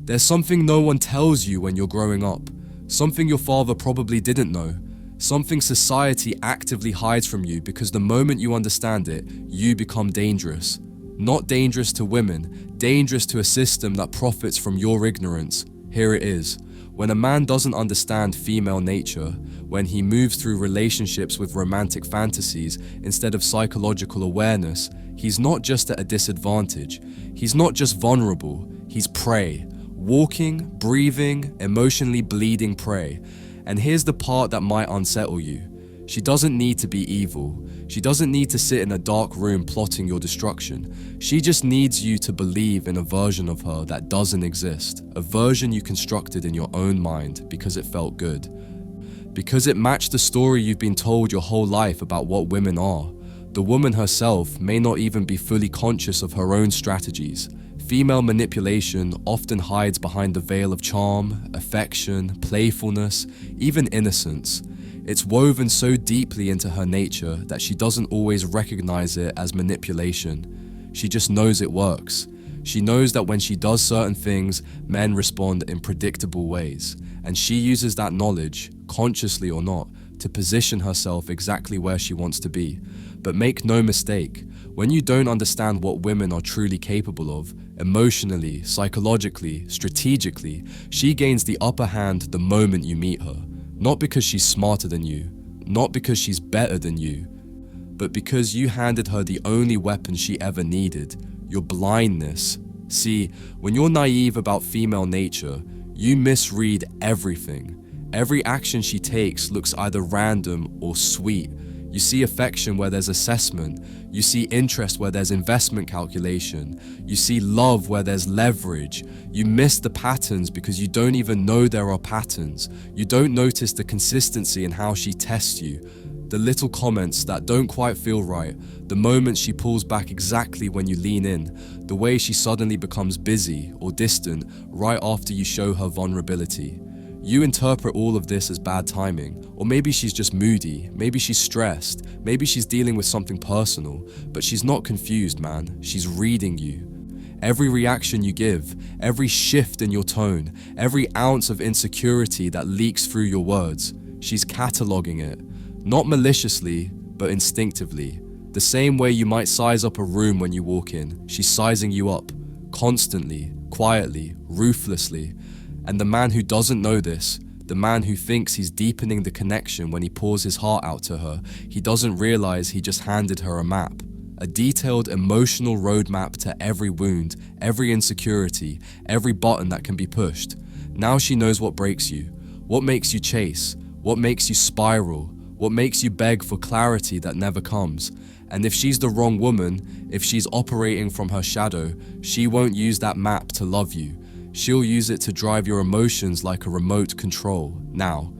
There's something no one tells you when you're growing up, something your father probably didn't know, something society actively hides from you because the moment you understand it, you become dangerous. Not dangerous to women, dangerous to a system that profits from your ignorance. Here it is. When a man doesn't understand female nature, when he moves through relationships with romantic fantasies instead of psychological awareness, he's not just at a disadvantage. He's not just vulnerable, he's prey. Walking, breathing, emotionally bleeding prey. And here's the part that might unsettle you. She doesn't need to be evil. She doesn't need to sit in a dark room plotting your destruction. She just needs you to believe in a version of her that doesn't exist. A version you constructed in your own mind because it felt good. Because it matched the story you've been told your whole life about what women are. The woman herself may not even be fully conscious of her own strategies. Female manipulation often hides behind the veil of charm, affection, playfulness, even innocence. It's woven so deeply into her nature that she doesn't always recognize it as manipulation. She just knows it works. She knows that when she does certain things, men respond in predictable ways. And she uses that knowledge, consciously or not, to position herself exactly where she wants to be. But make no mistake, when you don't understand what women are truly capable of, emotionally, psychologically, strategically, she gains the upper hand the moment you meet her. Not because she's smarter than you, not because she's better than you, but because you handed her the only weapon she ever needed, your blindness. See, when you're naive about female nature, you misread everything. Every action she takes looks either random or sweet. You see affection where there's assessment. You see interest where there's investment calculation. You see love where there's leverage. You miss the patterns because you don't even know there are patterns. You don't notice the consistency in how she tests you. The little comments that don't quite feel right. The moments she pulls back exactly when you lean in. The way she suddenly becomes busy or distant right after you show her vulnerability. You interpret all of this as bad timing, or maybe she's just moody, maybe she's stressed, maybe she's dealing with something personal, but she's not confused, man. She's reading you. Every reaction you give, every shift in your tone, every ounce of insecurity that leaks through your words, she's cataloging it. Not maliciously, but instinctively. The same way you might size up a room when you walk in, she's sizing you up, constantly, quietly, ruthlessly. And the man who doesn't know this, the man who thinks he's deepening the connection when he pours his heart out to her, he doesn't realize he just handed her a map. A detailed emotional roadmap to every wound, every insecurity, every button that can be pushed. Now she knows what breaks you, what makes you chase, what makes you spiral, what makes you beg for clarity that never comes. And if she's the wrong woman, if she's operating from her shadow, she won't use that map to love you. She'll use it to drive your emotions like a remote control. Now,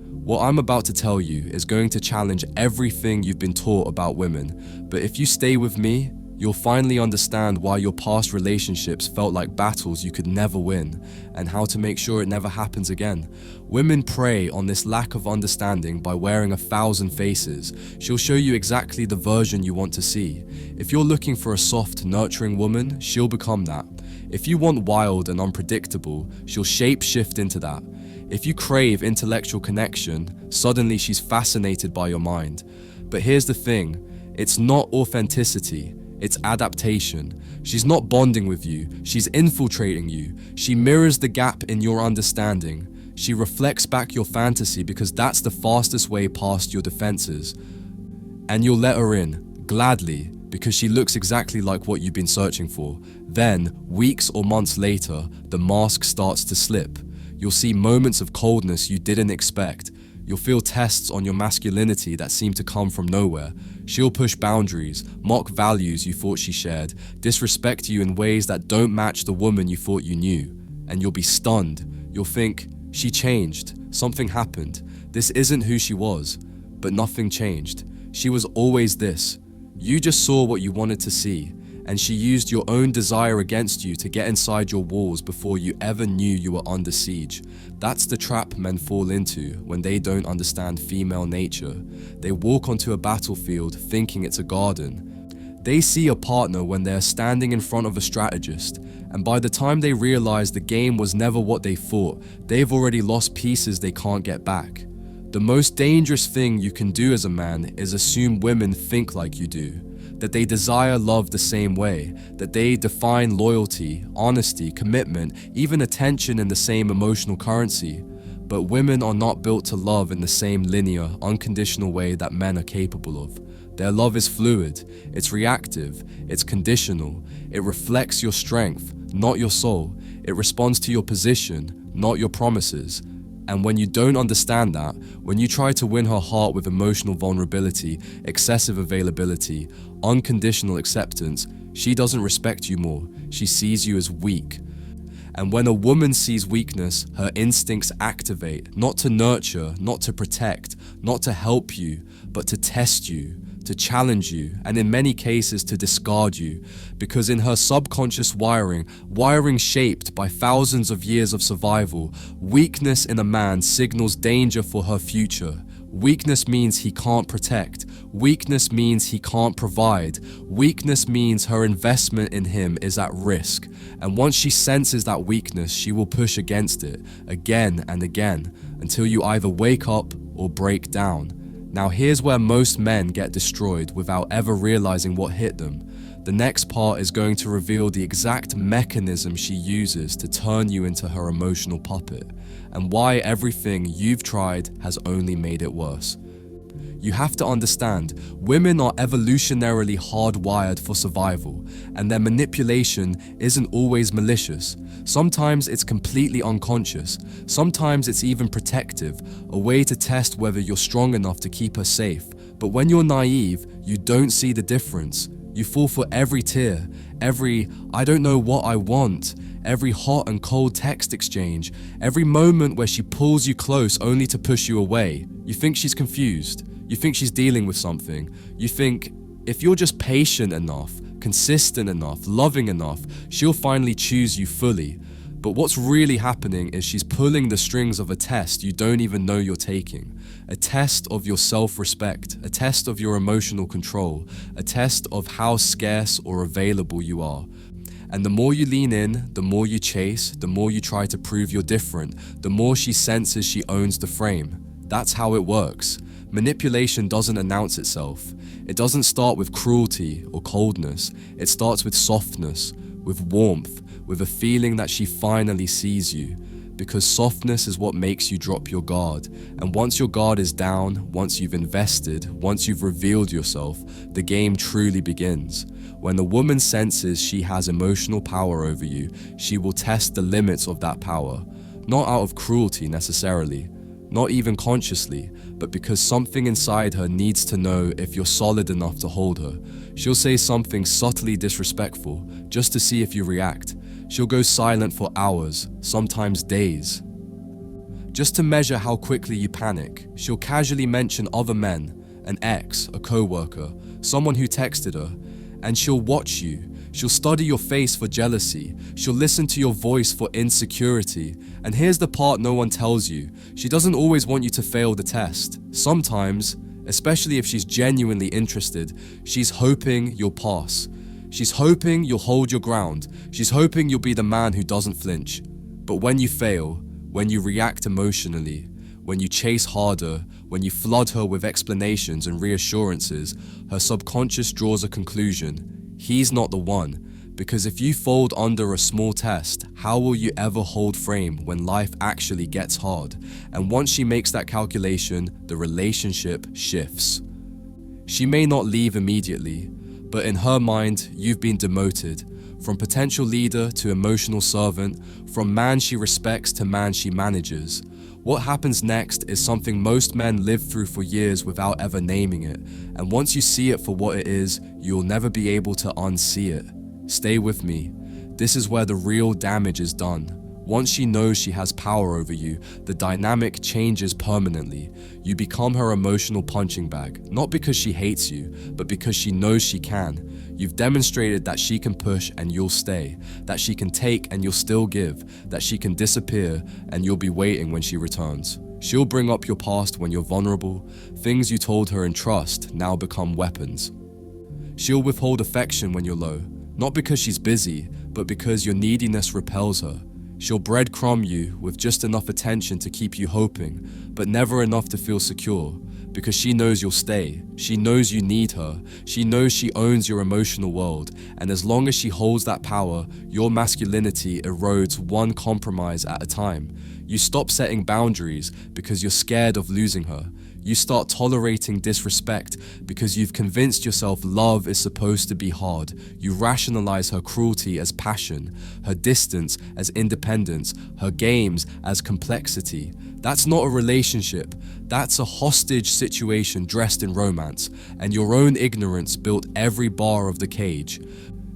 what I'm about to tell you is going to challenge everything you've been taught about women, but if you stay with me, you'll finally understand why your past relationships felt like battles you could never win, and how to make sure it never happens again. Women prey on this lack of understanding by wearing 1,000 faces. She'll show you exactly the version you want to see. If you're looking for a soft, nurturing woman, she'll become that. If you want wild and unpredictable, she'll shape-shift into that. If you crave intellectual connection, suddenly she's fascinated by your mind. But here's the thing, it's not authenticity, it's adaptation. She's not bonding with you, she's infiltrating you. She mirrors the gap in your understanding. She reflects back your fantasy because that's the fastest way past your defenses. And you'll let her in, gladly, because she looks exactly like what you've been searching for. Then, weeks or months later, the mask starts to slip. You'll see moments of coldness you didn't expect. You'll feel tests on your masculinity that seem to come from nowhere. She'll push boundaries, mock values you thought she shared, disrespect you in ways that don't match the woman you thought you knew. And you'll be stunned. You'll think, she changed, something happened. This isn't who she was. But nothing changed. She was always this. You just saw what you wanted to see, and she used your own desire against you to get inside your walls before you ever knew you were under siege. That's the trap men fall into when they don't understand female nature. They walk onto a battlefield thinking it's a garden. They see a partner when they're standing in front of a strategist, and by the time they realize the game was never what they thought, they've already lost pieces they can't get back. The most dangerous thing you can do as a man is assume women think like you do, that they desire love the same way, that they define loyalty, honesty, commitment, even attention in the same emotional currency. But women are not built to love in the same linear, unconditional way that men are capable of. Their love is fluid, it's reactive, it's conditional, it reflects your strength, not your soul, it responds to your position, not your promises. And when you don't understand that, when you try to win her heart with emotional vulnerability, excessive availability, unconditional acceptance, she doesn't respect you more, she sees you as weak. And when a woman sees weakness, her instincts activate, not to nurture, not to protect, not to help you, but to test you, to challenge you, and in many cases to discard you, because in her subconscious wiring shaped by thousands of years of survival, weakness in a man signals danger for her future. Weakness means he can't protect. Weakness means he can't provide. Weakness means her investment in him is at risk. And once she senses that weakness, she will push against it again and again until you either wake up or break down. Now here's where most men get destroyed without ever realizing what hit them. The next part is going to reveal the exact mechanism she uses to turn you into her emotional puppet, and why everything you've tried has only made it worse. You have to understand, women are evolutionarily hardwired for survival, and their manipulation isn't always malicious. Sometimes it's completely unconscious. Sometimes it's even protective, a way to test whether you're strong enough to keep her safe. But when you're naive, you don't see the difference. You fall for every tear, every "I don't know what I want," every hot and cold text exchange, every moment where she pulls you close only to push you away. You think she's confused. You think she's dealing with something. You think, if you're just patient enough, consistent enough, loving enough, she'll finally choose you fully. But what's really happening is she's pulling the strings of a test you don't even know you're taking. A test of your self-respect, a test of your emotional control, a test of how scarce or available you are. And the more you lean in, the more you chase, the more you try to prove you're different, the more she senses she owns the frame. That's how it works. Manipulation doesn't announce itself. It doesn't start with cruelty or coldness. It starts with softness, with warmth, with a feeling that she finally sees you. Because softness is what makes you drop your guard. And once your guard is down, once you've invested, once you've revealed yourself, the game truly begins. When a woman senses she has emotional power over you, she will test the limits of that power. Not out of cruelty necessarily, not even consciously, but because something inside her needs to know if you're solid enough to hold her. She'll say something subtly disrespectful, just to see if you react. She'll go silent for hours, sometimes days. Just to measure how quickly you panic, she'll casually mention other men, an ex, a co-worker, someone who texted her, and she'll watch you. She'll study your face for jealousy. She'll listen to your voice for insecurity. And here's the part no one tells you. She doesn't always want you to fail the test. Sometimes, especially if she's genuinely interested, she's hoping you'll pass. She's hoping you'll hold your ground. She's hoping you'll be the man who doesn't flinch. But when you fail, when you react emotionally, when you chase harder, when you flood her with explanations and reassurances, her subconscious draws a conclusion. He's not the one, because if you fold under a small test, how will you ever hold frame when life actually gets hard? And once she makes that calculation, the relationship shifts. She may not leave immediately, but in her mind, you've been demoted. From potential leader to emotional servant, from man she respects to man she manages. What happens next is something most men live through for years without ever naming it, and once you see it for what it is, you'll never be able to unsee it. Stay with me. This is where the real damage is done. Once she knows she has power over you, the dynamic changes permanently. You become her emotional punching bag, not because she hates you, but because she knows she can. You've demonstrated that she can push and you'll stay, that she can take and you'll still give, that she can disappear and you'll be waiting when she returns. She'll bring up your past when you're vulnerable. Things you told her in trust now become weapons. She'll withhold affection when you're low, not because she's busy, but because your neediness repels her. She'll breadcrumb you with just enough attention to keep you hoping, but never enough to feel secure, because she knows you'll stay. She knows you need her. She knows she owns your emotional world, and as long as she holds that power, your masculinity erodes one compromise at a time. You stop setting boundaries because you're scared of losing her. You start tolerating disrespect because you've convinced yourself love is supposed to be hard. You rationalize her cruelty as passion, her distance as independence, her games as complexity. That's not a relationship. That's a hostage situation dressed in romance, and your own ignorance built every bar of the cage.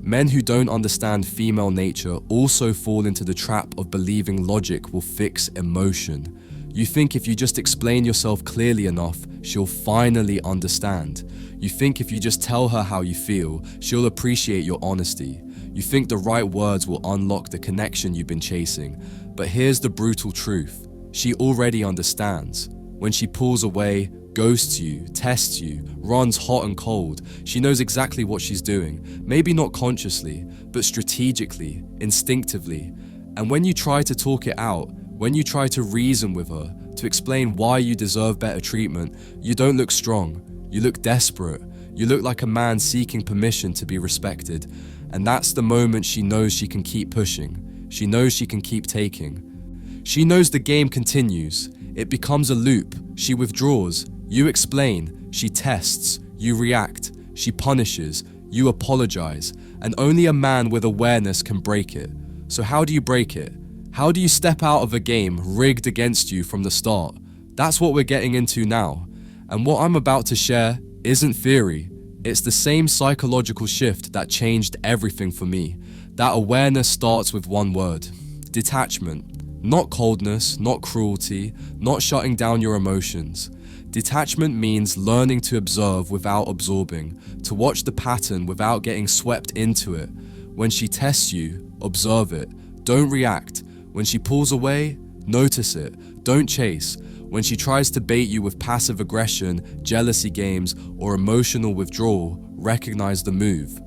Men who don't understand female nature also fall into the trap of believing logic will fix emotion. You think if you just explain yourself clearly enough, she'll finally understand. You think if you just tell her how you feel, she'll appreciate your honesty. You think the right words will unlock the connection you've been chasing. But here's the brutal truth. She already understands. When she pulls away, ghosts you, tests you, runs hot and cold, she knows exactly what she's doing. Maybe not consciously, but strategically, instinctively. And when you try to talk it out, when you try to reason with her, to explain why you deserve better treatment, you don't look strong. You look desperate. You look like a man seeking permission to be respected. And that's the moment she knows she can keep pushing. She knows she can keep taking. She knows the game continues. It becomes a loop. She withdraws. You explain. She tests. You react. She punishes. You apologize. And only a man with awareness can break it. So how do you break it? How do you step out of a game rigged against you from the start? That's what we're getting into now. And what I'm about to share isn't theory. It's the same psychological shift that changed everything for me. That awareness starts with one word: detachment. Not coldness, not cruelty, not shutting down your emotions. Detachment means learning to observe without absorbing, to watch the pattern without getting swept into it. When she tests you, observe it. Don't react. When she pulls away, notice it. Don't chase. When she tries to bait you with passive aggression, jealousy games, or emotional withdrawal, recognize the move.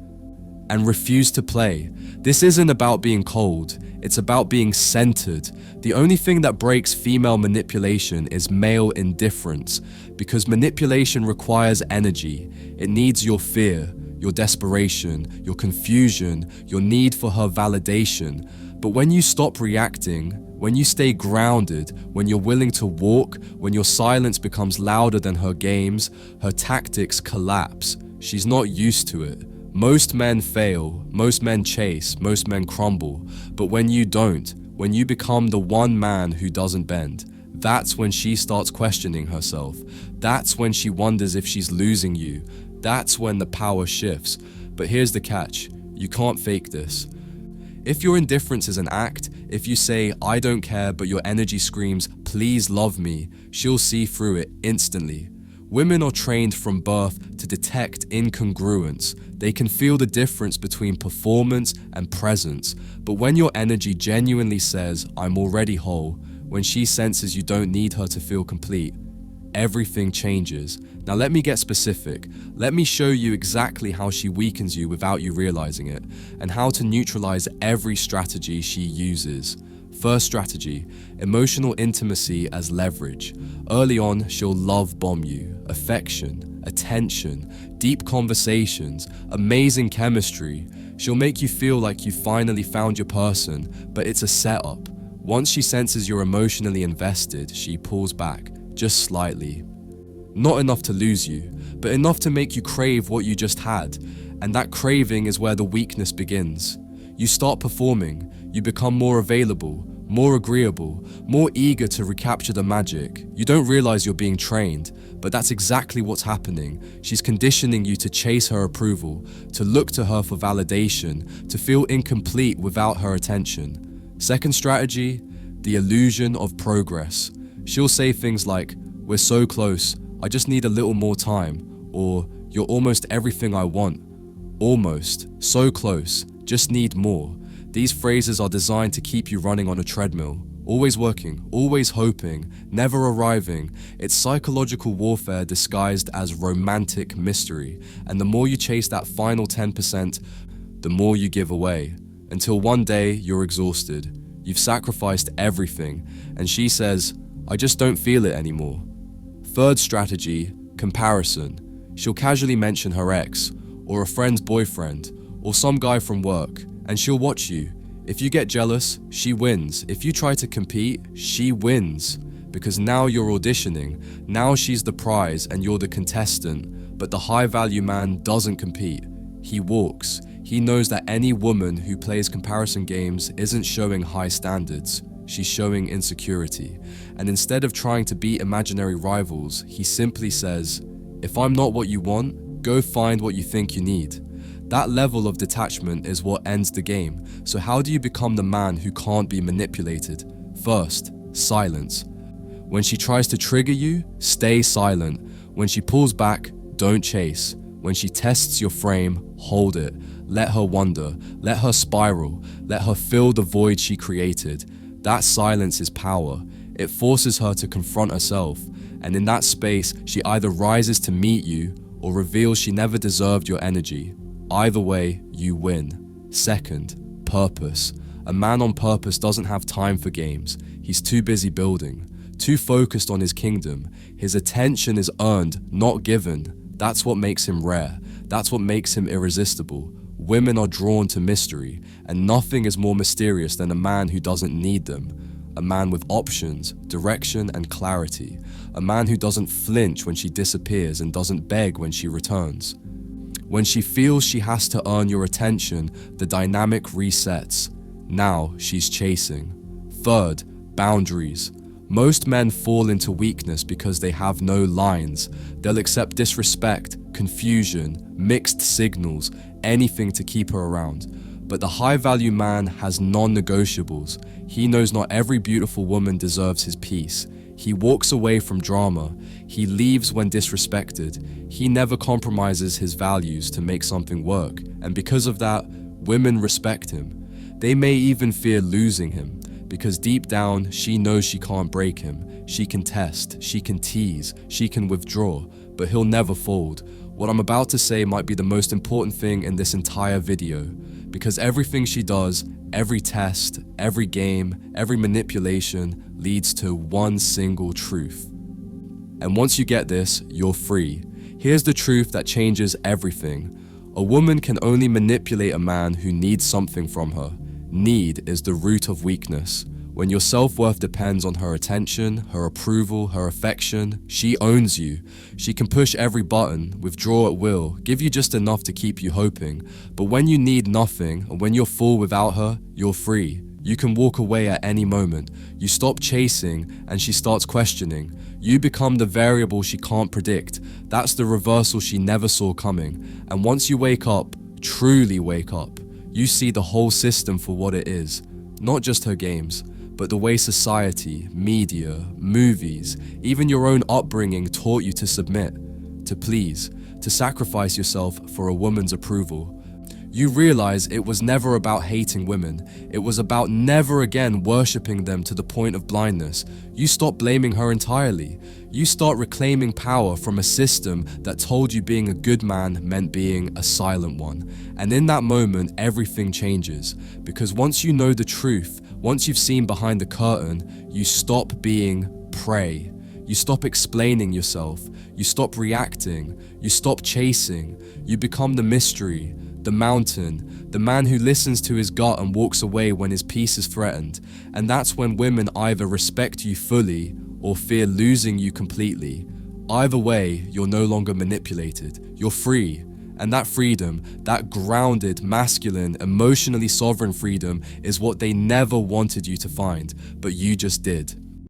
And refuse to play. This isn't about being cold. It's about being centered. The only thing that breaks female manipulation is male indifference, because manipulation requires energy. It needs your fear, your desperation, your confusion, your need for her validation. But when you stop reacting, when you stay grounded, when you're willing to walk, when your silence becomes louder than her games, her tactics collapse. She's not used to it. Most men fail, most men chase, most men crumble. But when you don't, when you become the one man who doesn't bend, that's when she starts questioning herself. That's when she wonders if she's losing you. That's when the power shifts. But here's the catch: you can't fake this. If your indifference is an act, if you say, "I don't care," but your energy screams, "Please love me," she'll see through it instantly. Women are trained from birth to detect incongruence. They can feel the difference between performance and presence. But when your energy genuinely says, "I'm already whole," when she senses you don't need her to feel complete, everything changes. Now let me get specific. Let me show you exactly how she weakens you without you realizing it, and how to neutralize every strategy she uses. First strategy: emotional intimacy as leverage. Early on, she'll love bomb you. Affection, attention, deep conversations, amazing chemistry. She'll make you feel like you finally found your person, but it's a setup. Once she senses you're emotionally invested, she pulls back, just slightly. Not enough to lose you, but enough to make you crave what you just had. And that craving is where the weakness begins. You start performing, you become more available, more agreeable, more eager to recapture the magic. You don't realize you're being trained, but that's exactly what's happening. She's conditioning you to chase her approval, to look to her for validation, to feel incomplete without her attention. Second strategy: the illusion of progress. She'll say things like, "We're so close, I just need a little more time," or "You're almost everything I want." Almost, so close, just need more. These phrases are designed to keep you running on a treadmill, always working, always hoping, never arriving. It's psychological warfare disguised as romantic mystery. And the more you chase that final 10%, the more you give away. Until one day you're exhausted. You've sacrificed everything. And she says, I just don't feel it anymore. Third strategy, comparison. She'll casually mention her ex, or a friend's boyfriend, or some guy from work, and she'll watch you. If you get jealous, she wins. If you try to compete, she wins. Because now you're auditioning, now she's the prize and you're the contestant. But the high-value man doesn't compete. He walks. He knows that any woman who plays comparison games isn't showing high standards. She's showing insecurity. And instead of trying to beat imaginary rivals, he simply says, if I'm not what you want, go find what you think you need. That level of detachment is what ends the game. So how do you become the man who can't be manipulated? First, silence. When she tries to trigger you, stay silent. When she pulls back, don't chase. When she tests your frame, hold it. Let her wonder. Let her spiral. Let her fill the void she created. That silence is power. It forces her to confront herself. And in that space, she either rises to meet you or reveals she never deserved your energy. Either way, you win. Second, purpose. A man on purpose doesn't have time for games. He's too busy building, too focused on his kingdom. His attention is earned, not given. That's what makes him rare. That's what makes him irresistible. Women are drawn to mystery, and nothing is more mysterious than a man who doesn't need them. A man with options, direction, and clarity. A man who doesn't flinch when she disappears and doesn't beg when she returns. When she feels she has to earn your attention, the dynamic resets. Now she's chasing. Third, boundaries. Most men fall into weakness because they have no lines. They'll accept disrespect, confusion, mixed signals, anything to keep her around. But the high-value man has non-negotiables. He knows not every beautiful woman deserves his peace. He walks away from drama. He leaves when disrespected. He never compromises his values to make something work. And because of that, women respect him. They may even fear losing him, because deep down, she knows she can't break him. She can test, she can tease, she can withdraw, but he'll never fold. What I'm about to say might be the most important thing in this entire video, because everything she does, every test, every game, every manipulation leads to one single truth. And once you get this, you're free. Here's the truth that changes everything. A woman can only manipulate a man who needs something from her. Need is the root of weakness. When your self-worth depends on her attention, her approval, her affection, she owns you. She can push every button, withdraw at will, give you just enough to keep you hoping. But when you need nothing, and when you're full without her, you're free. You can walk away at any moment. You stop chasing, and she starts questioning. You become the variable she can't predict. That's the reversal she never saw coming. And once you wake up, truly wake up, you see the whole system for what it is. Not just her games, but the way society, media, movies, even your own upbringing taught you to submit, to please, to sacrifice yourself for a woman's approval. You realize it was never about hating women. It was about never again worshipping them to the point of blindness. You stop blaming her entirely. You start reclaiming power from a system that told you being a good man meant being a silent one. And in that moment, everything changes. Because once you know the truth, once you've seen behind the curtain, you stop being prey. You stop explaining yourself. You stop reacting. You stop chasing. You become the mystery, the mountain, the man who listens to his gut and walks away when his peace is threatened. And that's when women either respect you fully or fear losing you completely. Either way, you're no longer manipulated. You're free. And that freedom, that grounded, masculine, emotionally sovereign freedom is what they never wanted you to find, but you just did.